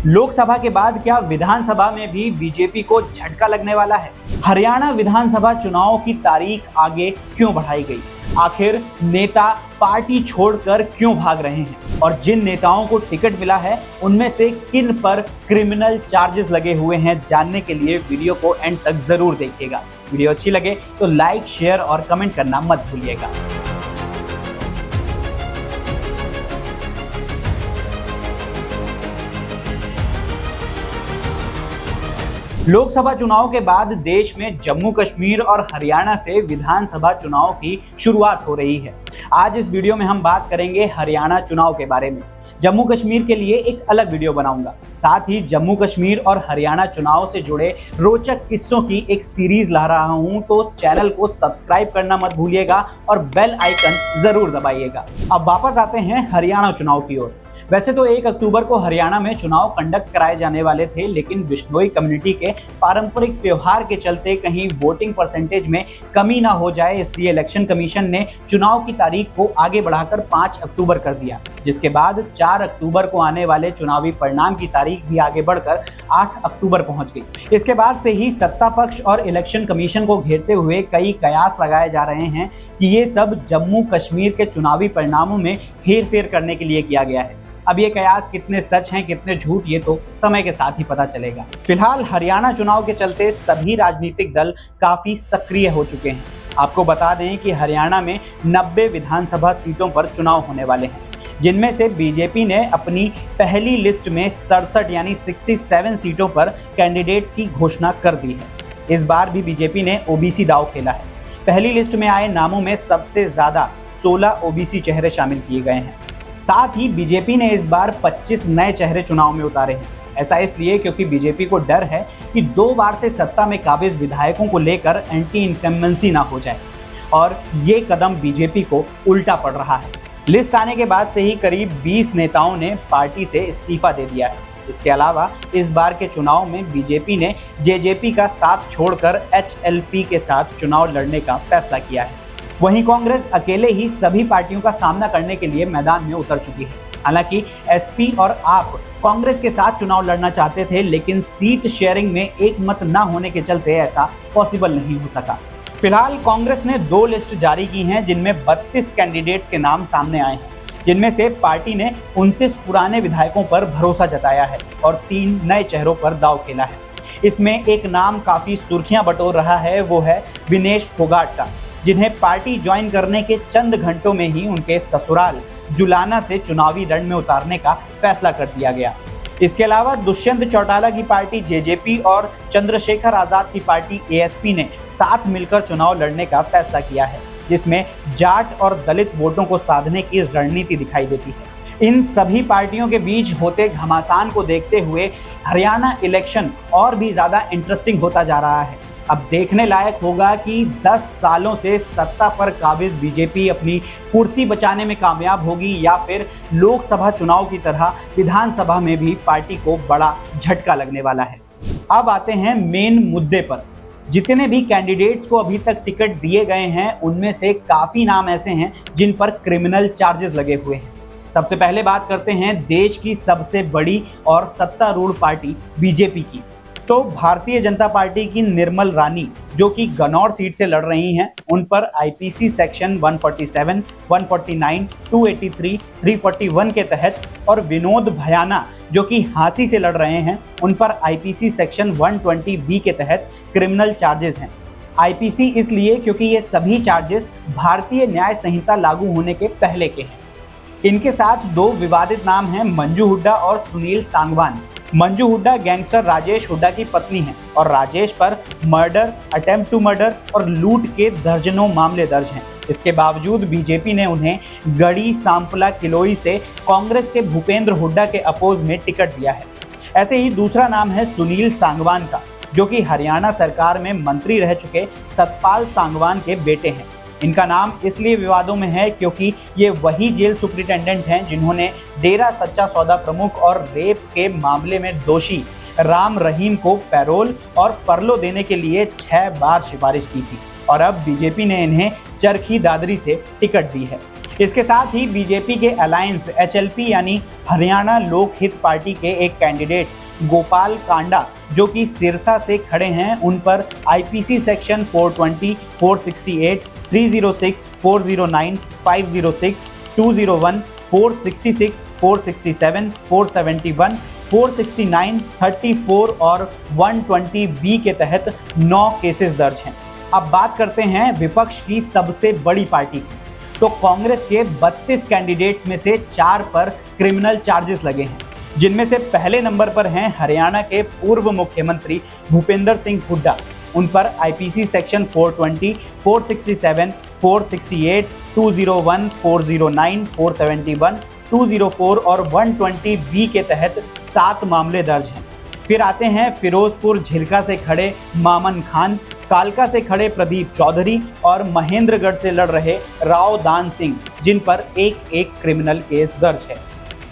लोकसभा के बाद क्या विधानसभा में भी बीजेपी को झटका लगने वाला है? हरियाणा विधानसभा चुनाव की तारीख आगे क्यों बढ़ाई गई? आखिर नेता पार्टी छोड़कर क्यों भाग रहे हैं? और जिन नेताओं को टिकट मिला है उनमें से किन पर क्रिमिनल चार्जेस लगे हुए हैं, जानने के लिए वीडियो को एंड तक जरूर देखिएगा। वीडियो अच्छी लगे तो लाइक, शेयर और कमेंट करना मत भूलिएगा। लोकसभा चुनाव के बाद देश में जम्मू कश्मीर और हरियाणा से विधानसभा चुनाव की शुरुआत हो रही है। आज इस वीडियो में हम बात करेंगे हरियाणा चुनाव के बारे में। जम्मू कश्मीर के लिए एक अलग वीडियो बनाऊंगा। साथ ही जम्मू कश्मीर और हरियाणा चुनाव से जुड़े रोचक किस्सों की एक सीरीज ला रहा हूं, तो चैनल को सब्सक्राइब करना मत भूलिएगा और बेल आइकन जरूर दबाइएगा। अब वापस आते हैं हरियाणा चुनाव की ओर। वैसे तो 1 अक्टूबर को हरियाणा में चुनाव कंडक्ट कराए जाने वाले थे, लेकिन बिश्नोई कम्युनिटी के पारंपरिक त्योहार के चलते कहीं वोटिंग परसेंटेज में कमी ना हो जाए, इसलिए इलेक्शन कमीशन ने चुनाव की तारीख को आगे बढ़ाकर 5 अक्टूबर कर दिया, जिसके बाद 4 अक्टूबर को आने वाले चुनावी परिणाम की तारीख भी आगे बढ़कर 8 अक्टूबर पहुंच गई। इसके बाद से ही सत्ता पक्ष और इलेक्शन कमीशन को घेरते हुए कई कयास लगाए जा रहे हैं कि ये सब जम्मू कश्मीर के चुनावी परिणामों में हेरफेर करने के लिए किया गया है। अब ये कयास कितने सच हैं, कितने झूठ, ये तो समय के साथ ही पता चलेगा। फिलहाल हरियाणा चुनाव के चलते सभी राजनीतिक दल काफी सक्रिय हो चुके हैं। आपको बता दें कि हरियाणा में 90 विधानसभा सीटों पर चुनाव होने वाले हैं, जिनमें से बीजेपी ने अपनी पहली लिस्ट में 67 यानी 67 सीटों पर कैंडिडेट्स की घोषणा कर दी है। इस बार भी बीजेपी ने ओबीसी दांव खेला है। पहली लिस्ट में आए नामों में सबसे ज्यादा 16 ओबीसी चेहरे शामिल किए गए हैं। साथ ही बीजेपी ने इस बार 25 नए चेहरे चुनाव में उतारे हैं। ऐसा इसलिए क्योंकि बीजेपी को डर है कि 2 बार से सत्ता में काबिज विधायकों को लेकर एंटी इनकम्बेंसी ना हो जाए, और ये कदम बीजेपी को उल्टा पड़ रहा है। लिस्ट आने के बाद से ही करीब 20 नेताओं ने पार्टी से इस्तीफा दे दिया है। इसके अलावा इस बार के चुनाव में बीजेपी ने जेजेपी का साथ छोड़कर एचएलपी के साथ चुनाव लड़ने का फैसला किया है। वहीं कांग्रेस अकेले ही सभी पार्टियों का सामना करने के लिए मैदान में उतर चुकी है। हालांकि एसपी और आप कांग्रेस के साथ चुनाव लड़ना चाहते थे, लेकिन सीट शेयरिंग में एक मत न होने के चलते ऐसा पॉसिबल नहीं हो सका। फिलहाल कांग्रेस ने 2 लिस्ट जारी की हैं, जिनमें 32 कैंडिडेट्स के नाम सामने आए हैं, जिनमें से पार्टी ने 29 पुराने विधायकों पर भरोसा जताया है और 3 नए चेहरों पर दांव खेला है। इसमें एक नाम काफी सुर्खियां बटोर रहा है, वो है विनेश फोगाट का, जिन्हें पार्टी ज्वाइन करने के चंद घंटों में ही उनके ससुराल जुलाना से चुनावी रण में उतारने का फैसला कर दिया गया। इसके अलावा दुष्यंत चौटाला की पार्टी जेजेपी और चंद्रशेखर आजाद की पार्टी एएसपी ने साथ मिलकर चुनाव लड़ने का फैसला किया है, जिसमें जाट और दलित वोटों को साधने की रणनीति दिखाई देती है। इन सभी पार्टियों के बीच होते घमासान को देखते हुए हरियाणा इलेक्शन और भी ज्यादा इंटरेस्टिंग होता जा रहा है। अब देखने लायक होगा कि 10 सालों से सत्ता पर काबिज बीजेपी अपनी कुर्सी बचाने में कामयाब होगी, या फिर लोकसभा चुनाव की तरह विधानसभा में भी पार्टी को बड़ा झटका लगने वाला है। अब आते हैं मेन मुद्दे पर। जितने भी कैंडिडेट्स को अभी तक टिकट दिए गए हैं, उनमें से काफ़ी नाम ऐसे हैं जिन पर क्रिमिनल चार्जेस लगे हुए हैं। सबसे पहले बात करते हैं देश की सबसे बड़ी और सत्तारूढ़ पार्टी बीजेपी की। तो भारतीय जनता पार्टी की निर्मल रानी, जो कि गनौर सीट से लड़ रही हैं, उन पर आईपीसी सेक्शन 147, 149, 283, 341 के तहत, और विनोद भयाना, जो कि हांसी से लड़ रहे हैं, उन पर आईपीसी सेक्शन 120B के तहत क्रिमिनल चार्जेस हैं। आईपीसी इसलिए क्योंकि ये सभी चार्जेस भारतीय न्याय संहिता लागू होने के पहले के हैं। इनके साथ 2 विवादित नाम हैं, मंजू हुड्डा और सुनील सांगवान। मंजू हुड्डा गैंगस्टर राजेश हुड्डा की पत्नी है और राजेश पर मर्डर, अटेम्प्ट टू मर्डर और लूट के दर्जनों मामले दर्ज हैं। इसके बावजूद बीजेपी ने उन्हें गढ़ी सांपला किलोई से कांग्रेस के भूपेंद्र हुड्डा के अपोज में टिकट दिया है। ऐसे ही दूसरा नाम है सुनील सांगवान का, जो कि हरियाणा सरकार में मंत्री रह चुके सतपाल सांगवान के बेटे हैं। इनका नाम इसलिए विवादों में है क्योंकि ये वही जेल सुपरिटेंडेंट हैं जिन्होंने डेरा सच्चा सौदा प्रमुख और रेप के मामले में दोषी राम रहीम को पैरोल और फरलो देने के लिए 6 बार सिफारिश की थी, और अब बीजेपी ने इन्हें चरखी दादरी से टिकट दी है। इसके साथ ही बीजेपी के अलायंस HLP यानी हरियाणा लोक हित पार्टी के एक कैंडिडेट गोपाल कांडा जो कि सिरसा से खड़े हैं, उन पर IPC सेक्शन 420, 468, 306, 409, 506, 201, 466, 467, 471, 469, 34 और 120B के तहत 9 केसेस दर्ज हैं। अब बात करते हैं विपक्ष की सबसे बड़ी पार्टी की। तो कांग्रेस के 32 कैंडिडेट्स में से 4 पर क्रिमिनल चार्जेस लगे हैं, जिनमें से पहले नंबर पर हैं हरियाणा के पूर्व मुख्यमंत्री भूपेंद्र सिंह हुड्डा। उन पर IPC सेक्शन 420, 467, 468, 201, 409, 471, 204 और 120B के तहत 7 मामले दर्ज हैं। फिर आते हैं फिरोजपुर झिल्का से खड़े मामन खान, कालका से खड़े प्रदीप चौधरी और महेंद्रगढ़ से लड़ रहे राव दान सिंह, जिन पर एक क्रिमिनल केस दर्ज है।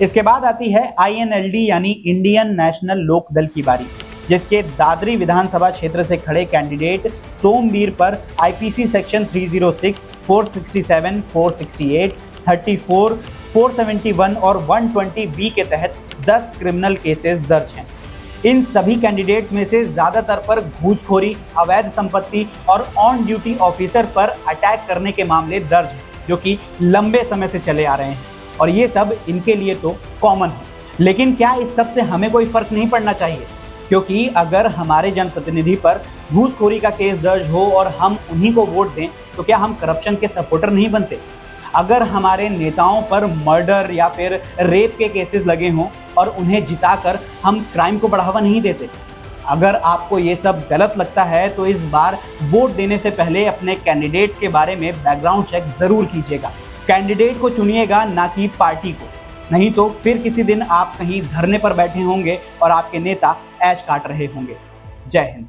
इसके बाद आती है INLD यानी इंडियन नेशनल लोक दल की बारी, जिसके दादरी विधानसभा क्षेत्र से खड़े कैंडिडेट सोमवीर पर IPC सेक्शन 306, 467, 468, 34, 471 और 120B के तहत 10 क्रिमिनल केसेस दर्ज हैं। इन सभी कैंडिडेट्स में से ज्यादातर पर घूसखोरी, अवैध संपत्ति और ऑन ड्यूटी ऑफिसर पर अटैक करने के मामले दर्ज हैं, जो कि लंबे समय से चले आ रहे हैं और ये सब इनके लिए तो कॉमन है। लेकिन क्या इस सब से हमें कोई फर्क नहीं पड़ना चाहिए? क्योंकि अगर हमारे जनप्रतिनिधि पर घूसखोरी का केस दर्ज हो और हम उन्हीं को वोट दें, तो क्या हम करप्शन के सपोर्टर नहीं बनते? अगर हमारे नेताओं पर मर्डर या फिर रेप के केसेस लगे हों और उन्हें जिताकर हम क्राइम को बढ़ावा नहीं देते? अगर आपको ये सब गलत लगता है तो इस बार वोट देने से पहले अपने कैंडिडेट्स के बारे में बैकग्राउंड चेक जरूर कीजिएगा। कैंडिडेट को चुनिएगा, ना कि पार्टी को। नहीं तो फिर किसी दिन आप कहीं धरने पर बैठे होंगे और आपके नेता ऐश काट रहे होंगे। जय हिंद।